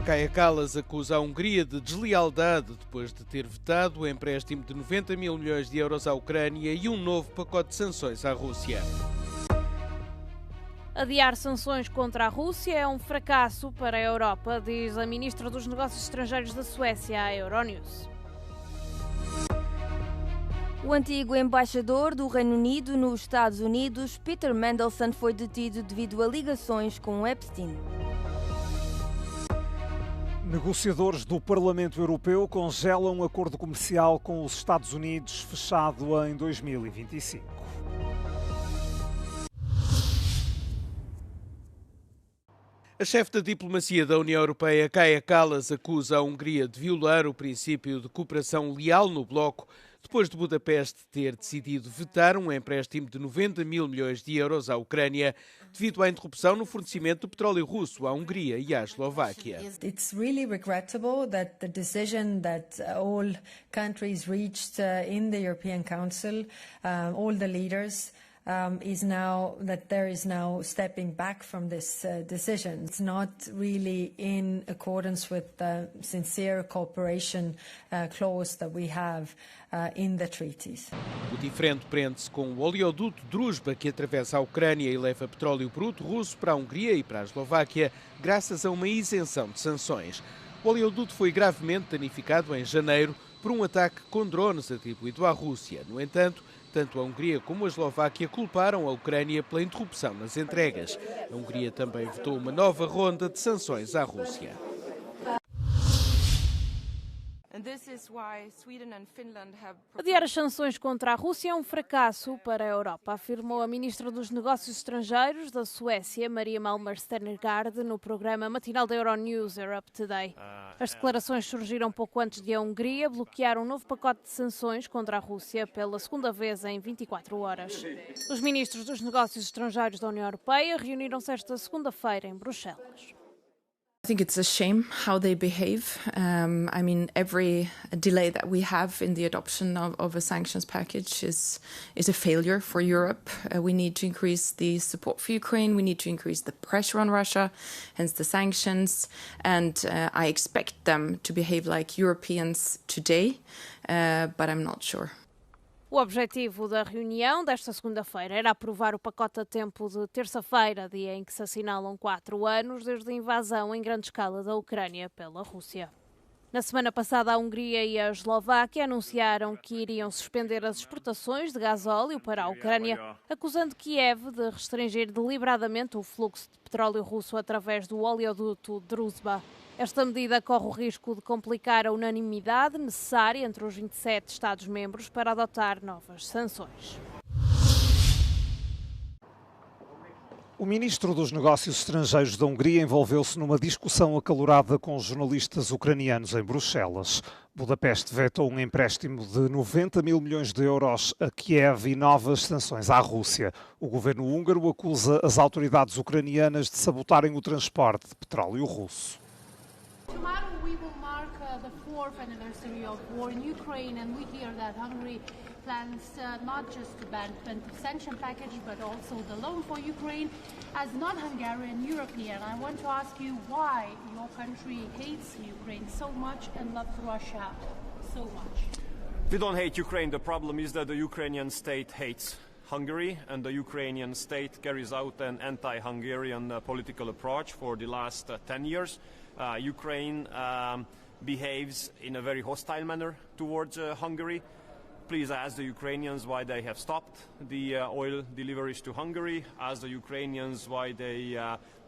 Kaja Kallas acusa a Hungria de deslealdade depois de ter vetado o empréstimo de 90 mil milhões de euros à Ucrânia e um novo pacote de sanções à Rússia. Adiar sanções contra a Rússia é um fracasso para a Europa, diz a ministra dos Negócios Estrangeiros da Suécia à Euronews. O antigo embaixador do Reino Unido nos Estados Unidos, Peter Mandelson, foi detido devido a ligações com Epstein. Negociadores do Parlamento Europeu congelam um acordo comercial com os Estados Unidos fechado em 2025. A chefe da diplomacia da União Europeia, Kaja Kallas, acusa a Hungria de violar o princípio de cooperação leal no bloco, depois de Budapeste ter decidido vetar um empréstimo de 90 mil milhões de euros à Ucrânia, devido à interrupção no fornecimento de petróleo russo à Hungria e à Eslováquia. It's really regrettable that the decision that all countries reached in the European Council, all the leaders, is now that there is now stepping back from this decision. It's not really in accordance with the sincere cooperation clause that we have in the treaties. O diferente prende-se com o oleoduto Druzhba, que atravessa a Ucrânia e leva petróleo bruto russo para a Hungria e para a Eslováquia, graças a uma isenção de sanções. O oleoduto foi gravemente danificado em janeiro por um ataque com drones atribuído à Rússia. No entanto, tanto a Hungria como a Eslováquia culparam a Ucrânia pela interrupção nas entregas. A Hungria também vetou uma nova ronda de sanções à Rússia. Adiar as sanções contra a Rússia é um fracasso para a Europa, afirmou a ministra dos Negócios Estrangeiros da Suécia, Maria Malmer Stenergaard, no programa matinal da Euronews Europe Today. As declarações surgiram pouco antes de a Hungria bloquear um novo pacote de sanções contra a Rússia pela segunda vez em 24 horas. Os ministros dos Negócios Estrangeiros da União Europeia reuniram-se esta segunda-feira em Bruxelas. I think it's a shame how they behave. Every delay that we have in the adoption of a sanctions package is a failure for Europe. We need to increase the support for Ukraine. We need to increase the pressure on Russia, hence the sanctions. And I expect them to behave like Europeans today, but I'm not sure. O objetivo da reunião desta segunda-feira era aprovar o pacote a tempo de terça-feira, dia em que se assinalam 4 anos desde a invasão em grande escala da Ucrânia pela Rússia. Na semana passada, a Hungria e a Eslováquia anunciaram que iriam suspender as exportações de gasóleo para a Ucrânia, acusando Kiev de restringir deliberadamente o fluxo de petróleo russo através do oleoduto Druzhba. Esta medida corre o risco de complicar a unanimidade necessária entre os 27 Estados-membros para adotar novas sanções. O ministro dos Negócios Estrangeiros da Hungria envolveu-se numa discussão acalorada com os jornalistas ucranianos em Bruxelas. Budapeste vetou um empréstimo de 90 mil milhões de euros a Kiev e novas sanções à Rússia. O governo húngaro acusa as autoridades ucranianas de sabotarem o transporte de petróleo russo. Tomorrow we will mark the 4th anniversary of war in Ukraine, and we hear that Hungary plans not just to ban the sanction package but also the loan for Ukraine. As non-Hungarian European, I want to ask you why your country hates Ukraine so much and loves Russia so much. We don't hate Ukraine. The problem is that the Ukrainian state hates Hungary, and the Ukrainian state carries out an anti-Hungarian political approach for the last 10 years. Ukraine behaves in a very hostile manner towards Hungary. Please ask the Ukrainians why they have stopped the oil deliveries to Hungary. Ask the Ukrainians why they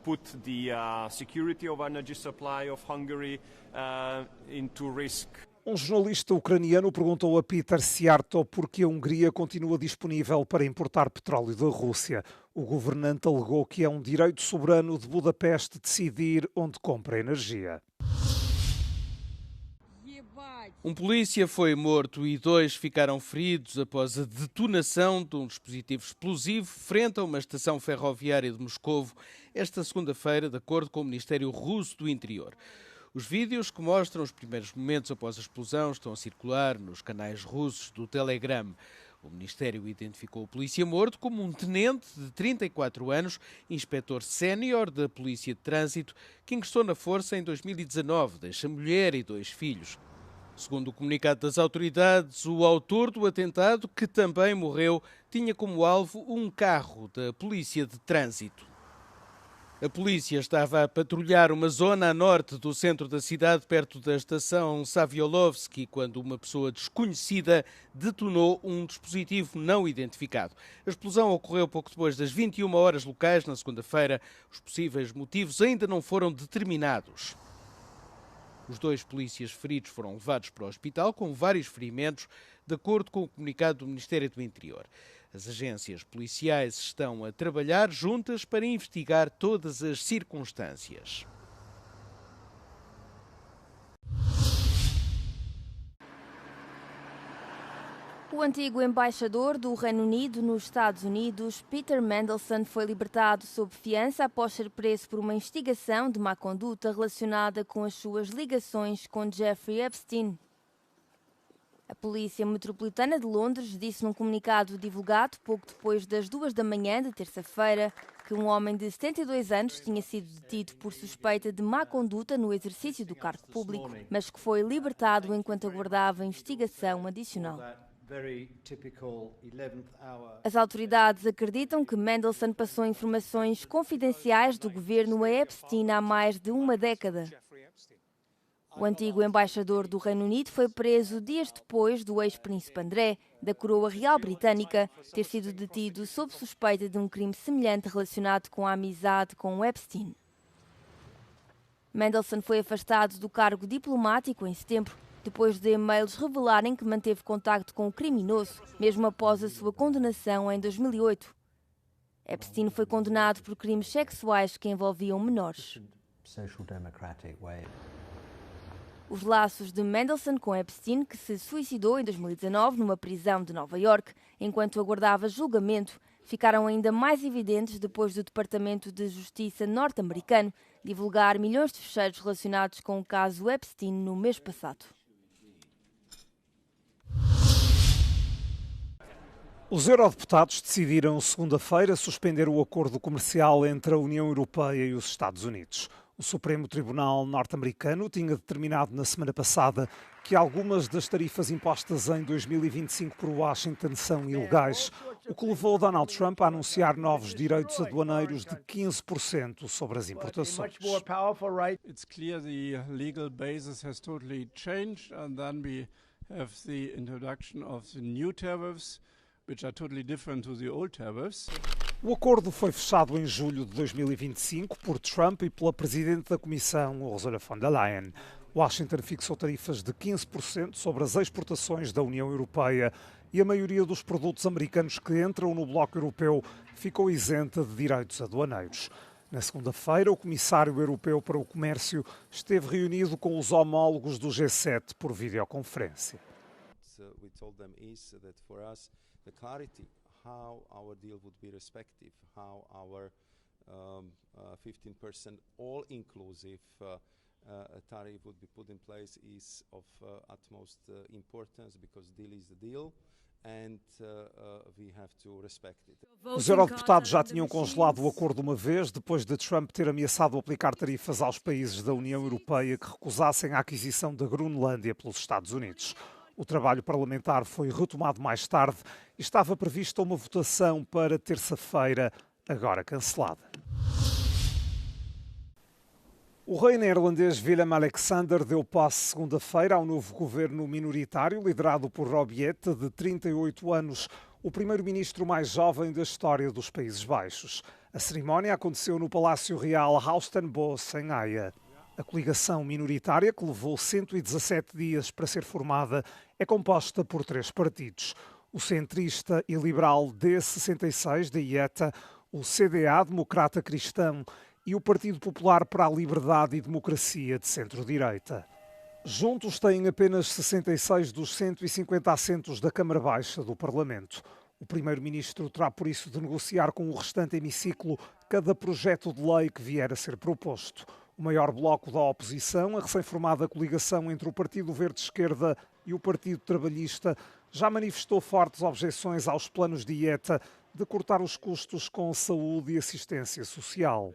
put the security of energy supply of Hungary into risk. Jornalista ucraniano perguntou a Peter Siarto por que a Hungria continua disponível para importar petróleo da Rússia. O governante alegou que é um direito soberano de Budapeste decidir onde compra energia. Um polícia foi morto e 2 ficaram feridos após a detonação de um dispositivo explosivo frente a uma estação ferroviária de Moscovo esta segunda-feira, de acordo com o Ministério Russo do Interior. Os vídeos que mostram os primeiros momentos após a explosão estão a circular nos canais russos do Telegram. O Ministério identificou o polícia morto como um tenente de 34 anos, inspetor sénior da Polícia de Trânsito, que ingressou na força em 2019, deixa mulher e 2 filhos. Segundo o comunicado das autoridades, o autor do atentado, que também morreu, tinha como alvo um carro da Polícia de Trânsito. A polícia estava a patrulhar uma zona a norte do centro da cidade, perto da estação Saviolovsky, quando uma pessoa desconhecida detonou um dispositivo não identificado. A explosão ocorreu pouco depois das 21 horas locais, na segunda-feira. Os possíveis motivos ainda não foram determinados. Os 2 polícias feridos foram levados para o hospital com vários ferimentos, de acordo com o comunicado do Ministério do Interior. As agências policiais estão a trabalhar juntas para investigar todas as circunstâncias. O antigo embaixador do Reino Unido nos Estados Unidos, Peter Mandelson, foi libertado sob fiança após ser preso por uma investigação de má conduta relacionada com as suas ligações com Jeffrey Epstein. A Polícia Metropolitana de Londres disse num comunicado divulgado pouco depois das 2 da manhã de terça-feira que um homem de 72 anos tinha sido detido por suspeita de má conduta no exercício do cargo público, mas que foi libertado enquanto aguardava investigação adicional. As autoridades acreditam que Mandelson passou informações confidenciais do governo a Epstein há mais de uma década. O antigo embaixador do Reino Unido foi preso dias depois do ex-príncipe André, da coroa real britânica, ter sido detido sob suspeita de um crime semelhante relacionado com a amizade com Epstein. Mandelson foi afastado do cargo diplomático em setembro, depois de e-mails revelarem que manteve contacto com o criminoso, mesmo após a sua condenação em 2008. Epstein foi condenado por crimes sexuais que envolviam menores. Os laços de Mandelson com Epstein, que se suicidou em 2019 numa prisão de Nova York, enquanto aguardava julgamento, ficaram ainda mais evidentes depois do Departamento de Justiça norte-americano divulgar milhões de fecheiros relacionados com o caso Epstein no mês passado. Os eurodeputados decidiram segunda-feira suspender o acordo comercial entre a União Europeia e os Estados Unidos. O Supremo Tribunal norte-americano tinha determinado na semana passada que algumas das tarifas impostas em 2025 por Washington são ilegais, o que levou Donald Trump a anunciar novos direitos aduaneiros de 15% sobre as importações. It's clear the legal basis has totally changed, and then we have the introduction of the new tariffs, which are totally different to the old tariffs. O acordo foi fechado em julho de 2025 por Trump e pela Presidente da Comissão, Ursula von der Leyen. Washington fixou tarifas de 15% sobre as exportações da União Europeia e a maioria dos produtos americanos que entram no bloco europeu ficou isenta de direitos aduaneiros. Na segunda-feira, o Comissário Europeu para o Comércio esteve reunido com os homólogos do G7 por videoconferência. How our deal would be respective, how our 15% all-inclusive tariff would be put in place is of utmost importance because deal is the deal and we have to respect it. Os eurodeputados já tinham congelado o acordo uma vez, depois de Trump ter ameaçado aplicar tarifas aos países da União Europeia que recusassem a aquisição da Groenlândia pelos Estados Unidos. O trabalho parlamentar foi retomado mais tarde e estava prevista uma votação para terça-feira, agora cancelada. O rei neerlandês Willem-Alexander deu posse segunda-feira ao novo governo minoritário, liderado por Robiette, de 38 anos, o primeiro-ministro mais jovem da história dos Países Baixos. A cerimónia aconteceu no Palácio Real Huis ten Bosch, em Haia. A coligação minoritária, que levou 117 dias para ser formada, é composta por 3 partidos. O centrista e liberal D66, da IETA, o CDA, Democrata Cristão, e o Partido Popular para a Liberdade e Democracia, de centro-direita. Juntos têm apenas 66 dos 150 assentos da Câmara Baixa do Parlamento. O primeiro-ministro terá, por isso, de negociar com o restante hemiciclo cada projeto de lei que vier a ser proposto. O maior bloco da oposição, a recém-formada coligação entre o Partido Verde Esquerda e o Partido Trabalhista, já manifestou fortes objeções aos planos de IETA de cortar os custos com saúde e assistência social.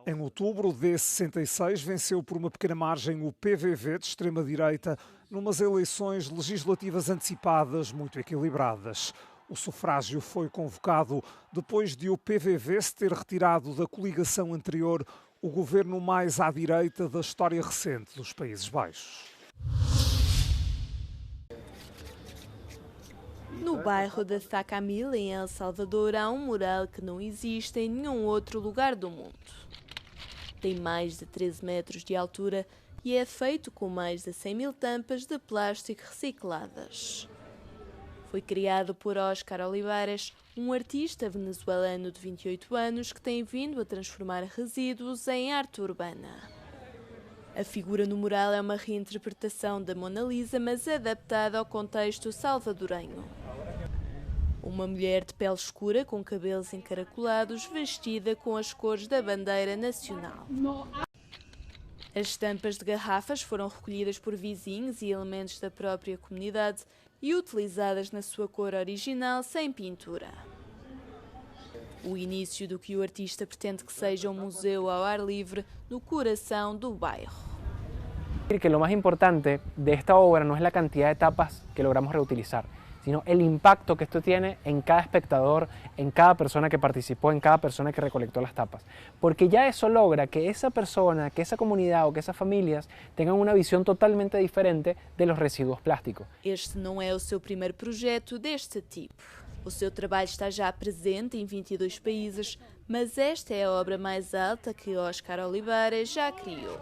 Em outubro, o D66 venceu por uma pequena margem o PVV de extrema-direita numas eleições legislativas antecipadas muito equilibradas. O sufrágio foi convocado depois de o PVV se ter retirado da coligação anterior, o governo mais à direita da história recente dos Países Baixos. No bairro da Sacamil, em El Salvador, há um mural que não existe em nenhum outro lugar do mundo. Tem mais de 13 metros de altura e é feito com mais de 100 mil tampas de plástico recicladas. Foi criado por Oscar Olivares, um artista venezuelano de 28 anos que tem vindo a transformar resíduos em arte urbana. A figura no mural é uma reinterpretação da Mona Lisa, mas adaptada ao contexto salvadorenho. Uma mulher de pele escura, com cabelos encaracolados, vestida com as cores da bandeira nacional. As estampas de garrafas foram recolhidas por vizinhos e elementos da própria comunidade e utilizadas na sua cor original, sem pintura. O início do que o artista pretende que seja um museu ao ar livre no coração do bairro. Que lo más importante de esta obra no es la cantidad de tapas que logramos reutilizar, sino el impacto que esto tiene en cada espectador, en cada persona que participó, en cada persona que recolectó las tapas. Porque ya eso logra que esa persona, que esa comunidad o que esas familias tengan una visión totalmente diferente de los residuos plásticos. Este não é o seu primeiro projeto deste tipo. O seu trabalho está já presente em 22 países, mas esta é a obra mais alta que Oscar Olivares já criou.